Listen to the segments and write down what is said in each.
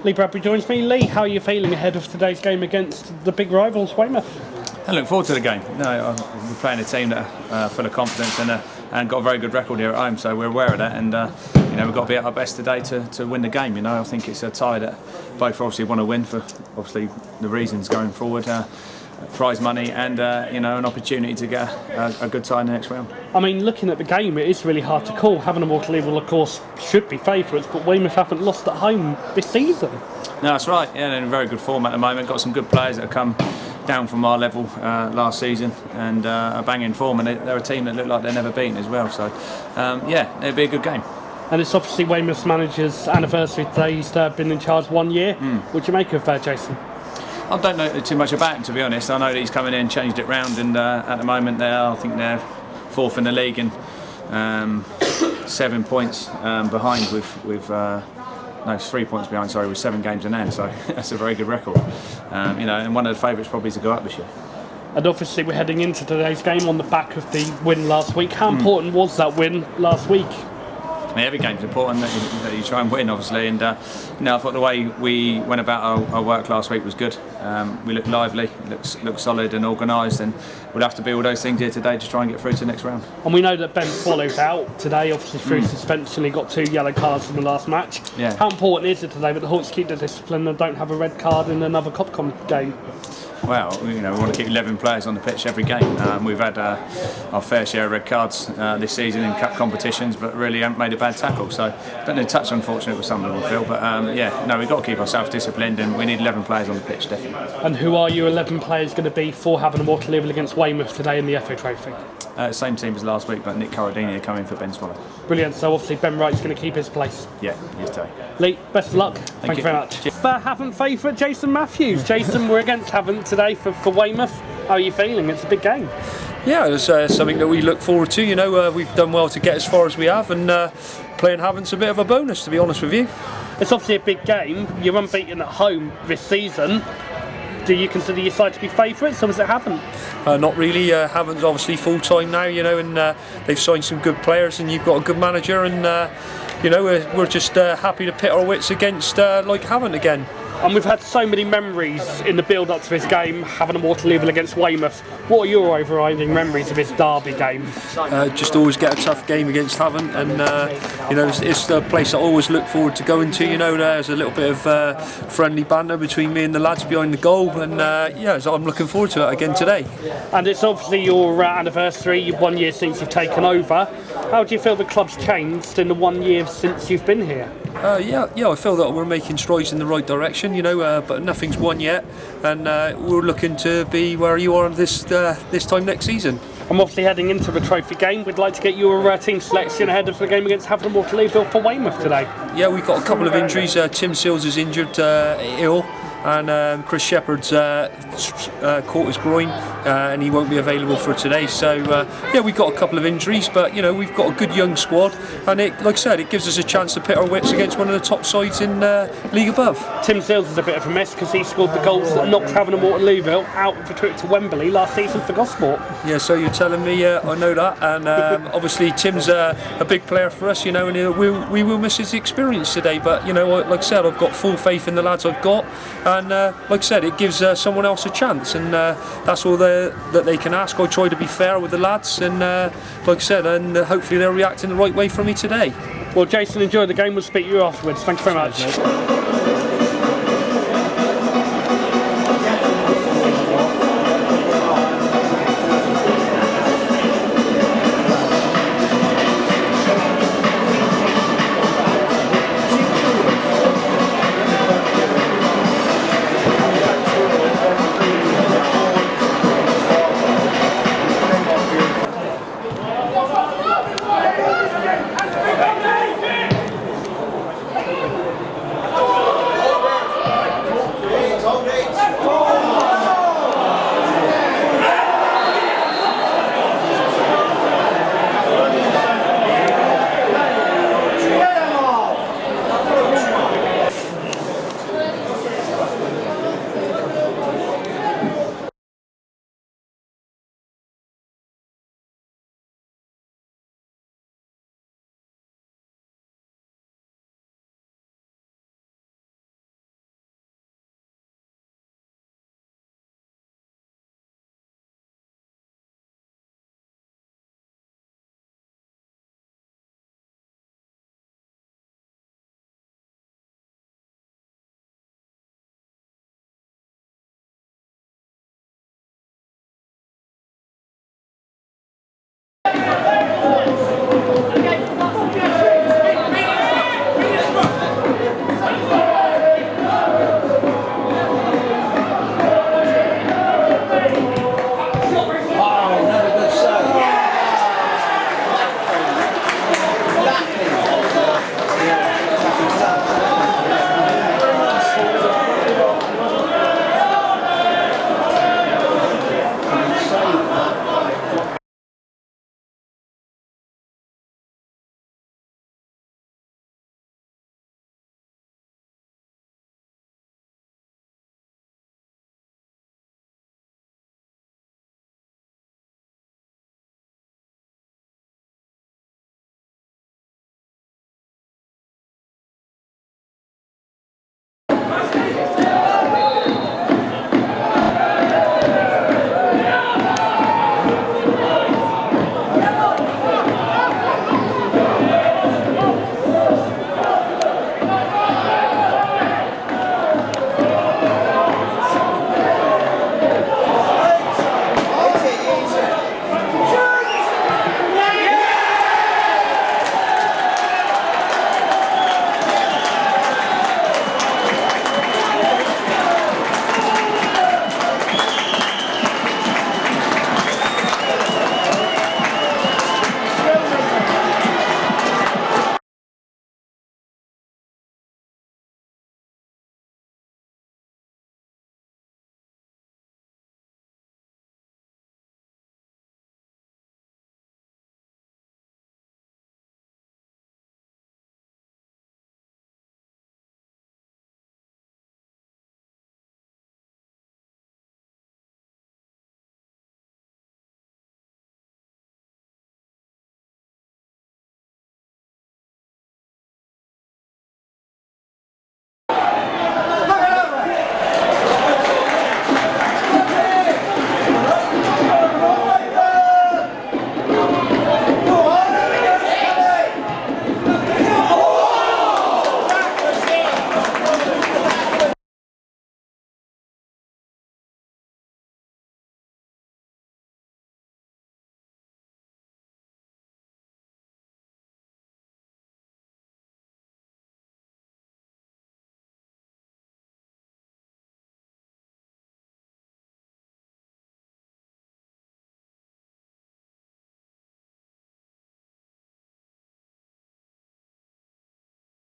Lee Bradbury joins me. Lee, how are you feeling ahead of today's game against the big rivals, Weymouth? I look forward to the game. No, we're playing a team that are full of confidence and got a very good record here at home, so we're aware of that. And we've got to be at our best today to win the game. I think it's a tie that both obviously want to win for obviously the reasons going forward. Prize money and an opportunity to get a good tie in the next round. I mean, looking at the game, it is really hard to call. Havant and Waterlooville, of course, should be favourites, but Weymouth haven't lost at home this season. No, that's right. Yeah, they're in a very good form at the moment. Got some good players that have come down from our level last season and are banging form, and they're a team that look like they've never beaten as well. So, it'll be a good game. And it's obviously Weymouth's manager's anniversary today. He's been in charge 1 year. What do you make of Jason? I don't know too much about him, to be honest. I know that he's come in and changed it round, and at the moment I think they're fourth in the league and 7 points behind with 3 points behind, sorry, with 7 games in hand. So that's a very good record. And one of the favourites probably to go up this year. And obviously we're heading into today's game on the back of the win last week. How important was that win last week? Every game's important that you try and win, obviously, and I thought the way we went about our work last week was good. We looked lively, looked solid and organised, and we'll have to do all those things here today to try and get through to the next round. And we know that Ben Swallow's out today, obviously through suspension. He got 2 yellow cards in the last match. Yeah. How important is it today that the Hawks keep the discipline and don't have a red card in another Copcom game? Well, we want to keep 11 players on the pitch every game. We've had our fair share of red cards this season in cup competitions, but really haven't made a bad tackle. So, don't need a touch unfortunate with some of them, Phil. But we've got to keep ourselves disciplined, and we need 11 players on the pitch, definitely. And who are your 11 players going to be for Havant and Waterlooville against Weymouth today in the FA Trophy? Same team as last week, but Nick Corradini coming for Ben Swallow. Brilliant. So obviously Ben Wright's going to keep his place. Yeah, he's today. Lee, best of luck. Thank you very much. For Havant favourite Jason Matthews. Jason, we're against Havant today for Weymouth. How are you feeling? It's a big game. Yeah, it's something that we look forward to. We've done well to get as far as we have, and playing Havant's a bit of a bonus, to be honest with you. It's obviously a big game. You're unbeaten at home this season. Do you consider your side to be favourites, or was it Havant? Not really. Havant's obviously full-time now, and they've signed some good players, and you've got a good manager, and we're just happy to pit our wits against Havant again. And we've had so many memories in the build-up to this game, Havant and Waterlooville against Weymouth. What are your overriding memories of this derby game? Just always get a tough game against Havant, and it's a place I always look forward to going to. There's a little bit of friendly banter between me and the lads behind the goal, and so I'm looking forward to it again today. And it's obviously your anniversary, 1 year since you've taken over. How do you feel the club's changed in the 1 year since you've been here? I feel that we're making strides in the right direction, but nothing's won yet, and we're looking to be where you are this time next season. I'm obviously heading into the trophy game. We'd like to get your team selection ahead of the game against Havant and Waterlooville for Weymouth today. Yeah, we've got a couple of injuries. Tim Sills is injured, ill, and Chris Shepherd's caught his groin, and he won't be available for today. So we've got a couple of injuries, but we've got a good young squad, and it gives us a chance to pit our wits against one of the top sides in league above. Tim Sills is a bit of a miss because he scored the goals that knocked Havant and Waterlooville out of the trip to Wembley last season for Gosport. Yeah, so you're telling me I know that, and obviously Tim's a big player for us, and we will miss his experience today. But like I said, I've got full faith in the lads I've got. And like I said, it gives someone else a chance, and that's all that they can ask. I try to be fair with the lads, and like I said, and hopefully they'll react in the right way for me today. Well, Jason, enjoy the game. We'll speak to you afterwards. Thank you very much.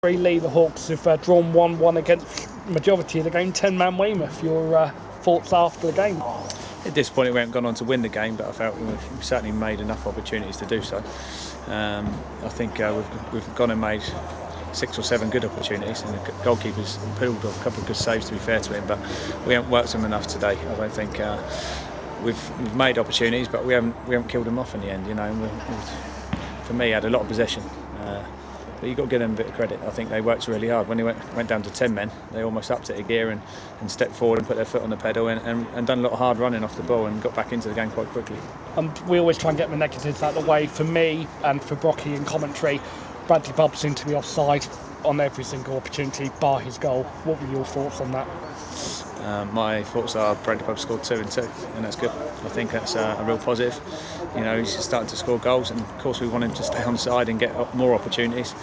Lee, the Hawks have drawn 1-1 against majority of the game, 10-man Weymouth. Your thoughts after the game? It's disappointing we haven't gone on to win the game, but I felt we certainly made enough opportunities to do so. I think we've gone and made 6 or 7 good opportunities, and the goalkeeper's pulled off a couple of good saves, to be fair to him, but we haven't worked them enough today. I don't think we've made opportunities, but we haven't killed them off in the end. You know, for me, had a lot of possession. But you've got to give them a bit of credit. I think they worked really hard. When they went down to 10 men, they almost upped it a gear and stepped forward and put their foot on the pedal and done a lot of hard running off the ball and got back into the game quite quickly. We always try and get the negatives out of the way. For me and for Brocky in commentary, Bradley Bubb seemed to be offside on every single opportunity, bar his goal. What were your thoughts on that? My thoughts are Bradley Bubb scored 2 and 2, and that's good. I think that's a real positive. You know, he's starting to score goals, and of course we want him to stay on side and get more opportunities.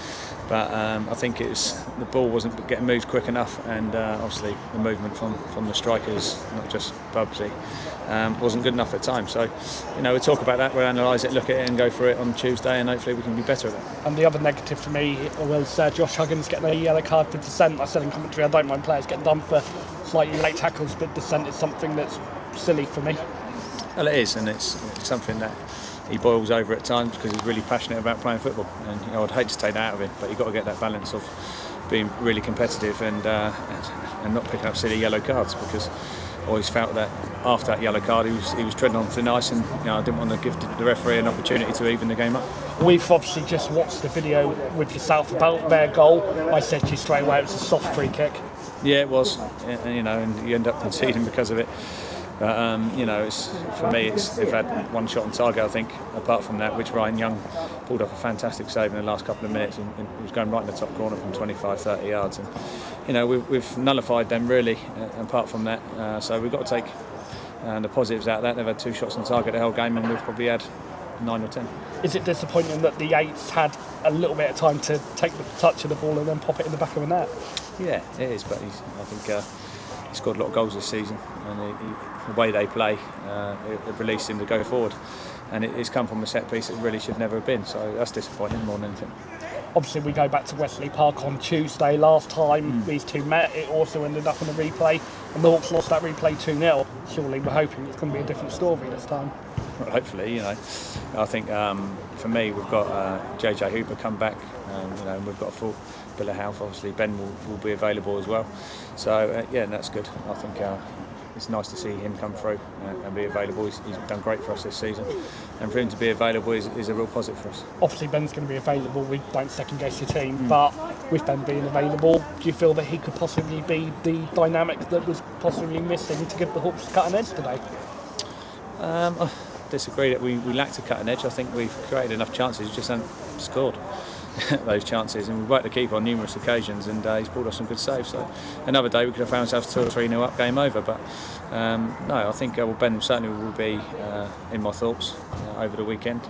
But I think the ball wasn't getting moved quick enough, and obviously the movement from the strikers, not just Bubsy, wasn't good enough at times. So, you know, we'll talk about that, we'll analyse it, look at it, and go for it on Tuesday, and hopefully we can be better at it. And the other negative for me was Josh Huggins getting a yellow card for dissent. I said in commentary, I don't mind players getting done for slightly late tackles, but dissent is something that's silly for me. Well, it is, and it's something that he boils over at times because he's really passionate about playing football, and you know, I'd hate to take that out of him, but you've got to get that balance of being really competitive and not picking up silly yellow cards, because I always felt that after that yellow card he was treading on thin ice, and you know, I didn't want to give the referee an opportunity to even the game up. We've obviously just watched the video with yourself about their goal. I said to you straight away it was a soft free kick. Yeah, it was, and you know, and you end up conceding because of it. But you know, for me, they've had one shot on target, I think, apart from that, which Ryan Young pulled off a fantastic save in the last couple of minutes, and it was going right in the top corner from 25-30 yards. And you know, we've nullified them really, apart from that. So we've got to take the positives out of that. They've had 2 shots on target the whole game, and we've probably had 9 or 10. Is it disappointing that the Eights had a little bit of time to take the touch of the ball and then pop it in the back of the net? Yeah, it is, but I think he scored a lot of goals this season, and the way they play, it released him to go forward, and it's come from a set piece that really should never have been, so that's disappointing more than anything. Obviously we go back to Wesley Park on Tuesday. Last time these two met, it also ended up in a replay, and the Hawks lost that replay 2-0. Surely we're hoping it's going to be a different story this time. Well, hopefully, you know. I think for me, we've got JJ Hooper come back, you know, and we've got a full bill of health. Obviously Ben will be available as well, so yeah, and that's good. I think it's nice to see him come through and be available. He's done great for us this season, and for him to be available is a real positive for us. Obviously Ben's going to be available, we don't second guess your team, but with Ben being available, do you feel that he could possibly be the dynamic that was possibly missing to give the Hawks a cutting edge today? I disagree that we lacked a cutting edge. I think we've created enough chances, just haven't scored those chances, and we've worked the keeper on numerous occasions, and he's pulled off some good saves. So another day we could have found ourselves 2 or 3-0 up, game over. But no, I think Ben certainly will be in my thoughts over the weekend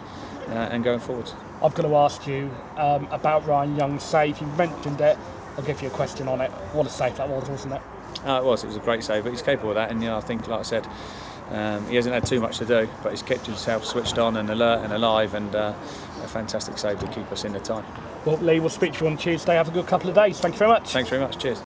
and going forwards. I've got to ask you about Ryan Young's save. You mentioned it. I'll give you a question on it. What a save that was, wasn't it? It was a great save, but he's capable of that, and you know, I think, like I said, he hasn't had too much to do, but he's kept himself switched on and alert and alive, and a fantastic save to keep us in the tie. Well, Lee, we'll speak to you on Tuesday. Have a good couple of days. Thank you very much. Thanks very much. Cheers.